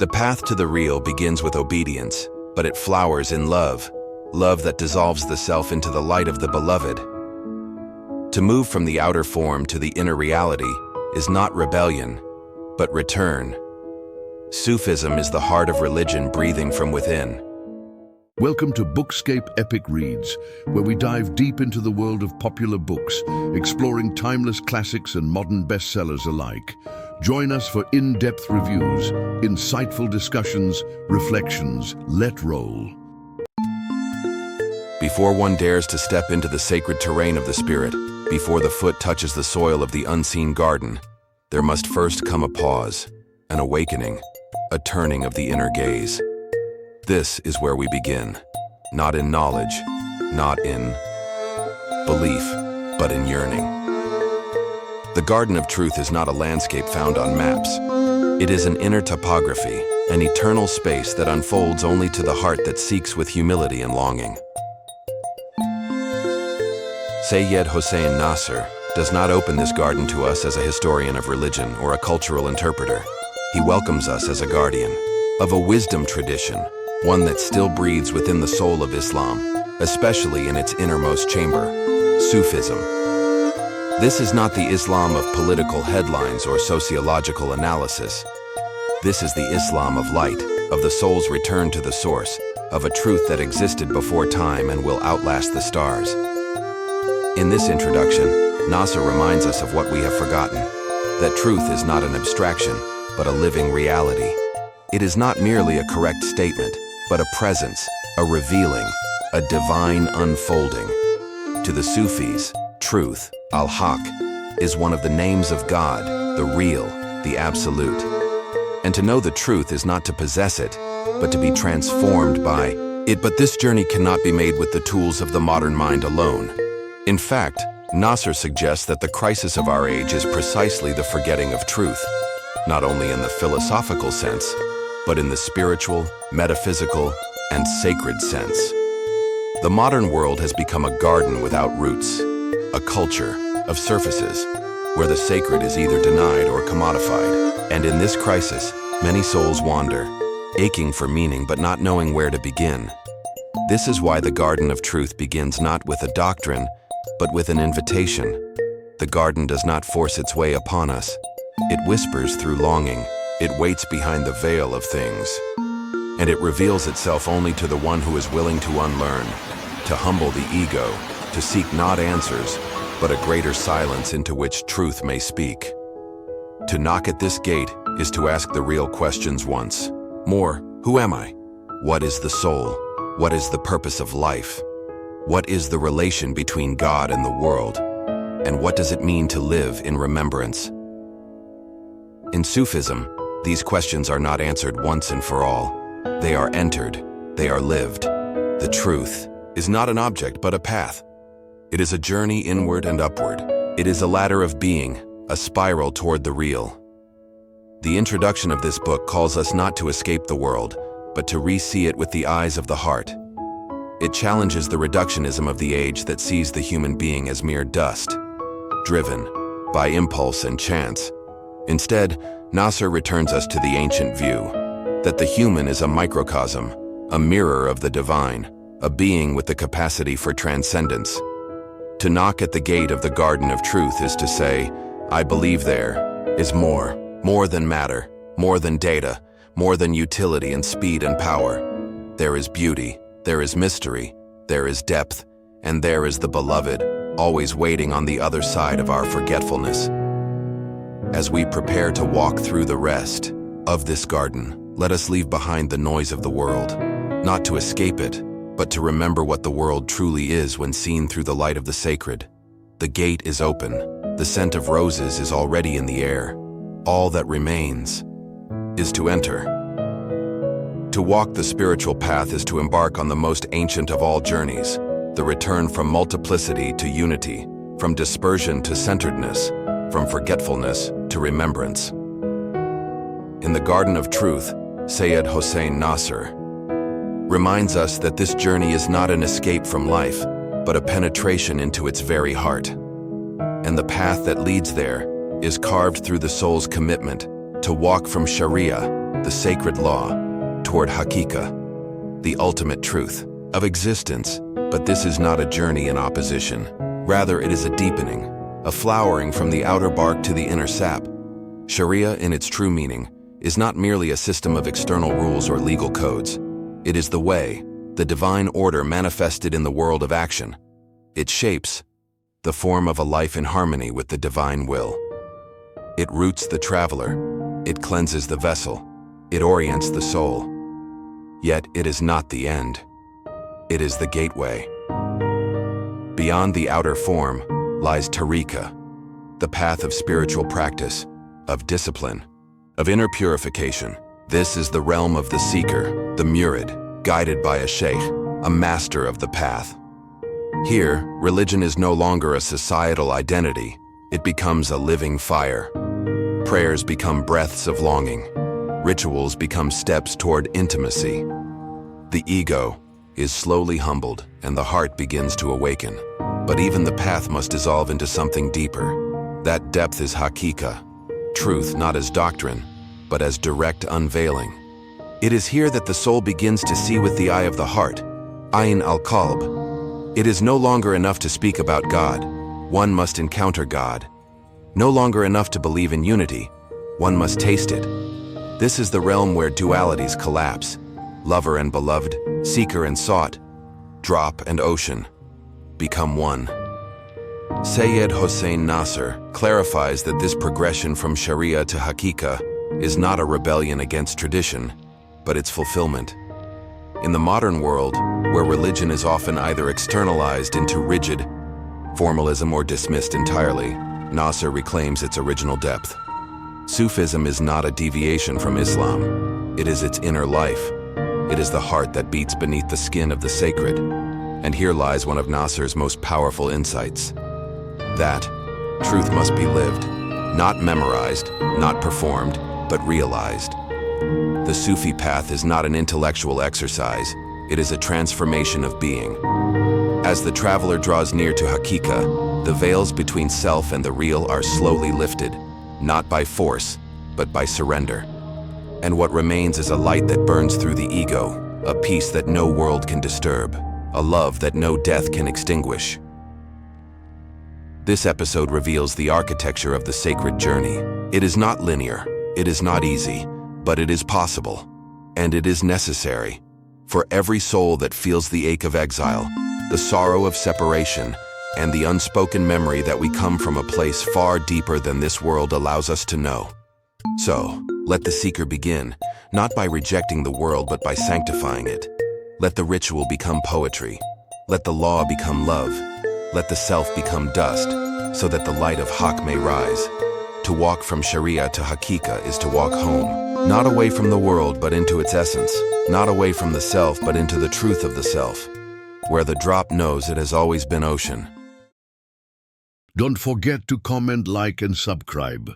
The path to the real begins with obedience, but it flowers in love, love that dissolves the self into the light of the beloved. To move from the outer form to the inner reality is not rebellion, but return. Sufism is the heart of religion breathing from within. Welcome to Bookscape Epic Reads, where we dive deep into the world of popular books, exploring timeless classics and modern bestsellers alike. Join us for in-depth reviews, insightful discussions, reflections. Let roll. Before one dares to step into the sacred terrain of the spirit, before the foot touches the soil of the unseen garden, there must first come a pause, an awakening, a turning of the inner gaze. This is where we begin, not in knowledge, not in belief, but in yearning. The Garden of Truth is not a landscape found on maps. It is an inner topography, an eternal space that unfolds only to the heart that seeks with humility and longing. Seyyed Hossein Nasr does not open this garden to us as a historian of religion or a cultural interpreter. He welcomes us as a guardian of a wisdom tradition, one that still breathes within the soul of Islam, especially in its innermost chamber, Sufism. This is not the Islam of political headlines or sociological analysis. This is the Islam of light, of the soul's return to the source, of a truth that existed before time and will outlast the stars. In this introduction, Nasr reminds us of what we have forgotten, that truth is not an abstraction, but a living reality. It is not merely a correct statement, but a presence, a revealing, a divine unfolding. To the Sufis, truth, al-Haq, is one of the names of God, the real, the absolute. And to know the truth is not to possess it, but to be transformed by it. But this journey cannot be made with the tools of the modern mind alone. In fact, Nasr suggests that the crisis of our age is precisely the forgetting of truth, not only in the philosophical sense, but in the spiritual, metaphysical, and sacred sense. The modern world has become a garden without roots, a culture of surfaces, where the sacred is either denied or commodified. And in this crisis, many souls wander, aching for meaning but not knowing where to begin. This is why the Garden of Truth begins not with a doctrine, but with an invitation. The garden does not force its way upon us. It whispers through longing. It waits behind the veil of things. And it reveals itself only to the one who is willing to unlearn, to humble the ego, to seek not answers, but a greater silence into which truth may speak. To knock at this gate is to ask the real questions once more. Who am I? What is the soul? What is the purpose of life? What is the relation between God and the world? And what does it mean to live in remembrance? In Sufism, these questions are not answered once and for all. They are entered, they are lived. The truth is not an object but a path. It is a journey inward and upward. It is a ladder of being, a spiral toward the real. The introduction of this book calls us not to escape the world, but to re-see it with the eyes of the heart. It challenges the reductionism of the age that sees the human being as mere dust, driven by impulse and chance. Instead, Nasr returns us to the ancient view, that the human is a microcosm, a mirror of the divine, a being with the capacity for transcendence. To knock at the gate of the Garden of Truth is to say, I believe there is more than matter, more than data, more than utility and speed and power. There is beauty, there is mystery, there is depth, and there is the beloved, always waiting on the other side of our forgetfulness. As we prepare to walk through the rest of this garden, let us leave behind the noise of the world, not to escape it, but to remember what the world truly is when seen through the light of the sacred. The gate is open. The scent of roses is already in the air. All that remains is to enter. To walk the spiritual path is to embark on the most ancient of all journeys, the return from multiplicity to unity, from dispersion to centeredness, from forgetfulness to remembrance. In the Garden of Truth, Seyyed Hossein Nasr reminds us that this journey is not an escape from life, but a penetration into its very heart. And the path that leads there is carved through the soul's commitment to walk from Shariah, the sacred law, toward Haqiqah, the ultimate truth of existence. But this is not a journey in opposition. Rather, it is a deepening, a flowering from the outer bark to the inner sap. Shariah, in its true meaning, is not merely a system of external rules or legal codes. It is the way, the divine order manifested in the world of action. It shapes the form of a life in harmony with the divine will. It roots the traveler. It cleanses the vessel. It orients the soul. Yet it is not the end. It is the gateway. Beyond the outer form lies tariqah, the path of spiritual practice, of discipline, of inner purification. This is the realm of the seeker, the murid, guided by a sheikh, a master of the path. Here, religion is no longer a societal identity. It becomes a living fire. Prayers become breaths of longing. Rituals become steps toward intimacy. The ego is slowly humbled and the heart begins to awaken. But even the path must dissolve into something deeper. That depth is Haqiqah, truth not as doctrine, but as direct unveiling. It is here that the soul begins to see with the eye of the heart, Ayn al-Qalb. It is no longer enough to speak about God. One must encounter God. No longer enough to believe in unity. One must taste it. This is the realm where dualities collapse. Lover and beloved, seeker and sought, drop and ocean, become one. Seyyed Hossein Nasr clarifies that this progression from Shariah to Haqiqah is not a rebellion against tradition, but its fulfillment. In the modern world, where religion is often either externalized into rigid formalism or dismissed entirely, Nasr reclaims its original depth. Sufism is not a deviation from Islam. It is its inner life. It is the heart that beats beneath the skin of the sacred. And here lies one of Nasr's most powerful insights. That truth must be lived, not memorized, not performed, but realized. The Sufi path is not an intellectual exercise. It is a transformation of being. As the traveler draws near to Haqiqah, the veils between self and the real are slowly lifted, not by force, but by surrender. And what remains is a light that burns through the ego, a peace that no world can disturb, a love that no death can extinguish. This episode reveals the architecture of the sacred journey. It is not linear, it is not easy, but it is possible, and it is necessary. For every soul that feels the ache of exile, the sorrow of separation, and the unspoken memory that we come from a place far deeper than this world allows us to know. So, let the seeker begin, not by rejecting the world but by sanctifying it. Let the ritual become poetry. Let the law become love. Let the self become dust, so that the light of Haqq may rise. To walk from Shariah to Haqiqah is to walk home, not away from the world but into its essence, not away from the self but into the truth of the self. Where the drop knows it has always been ocean. Don't forget to comment, like, and subscribe.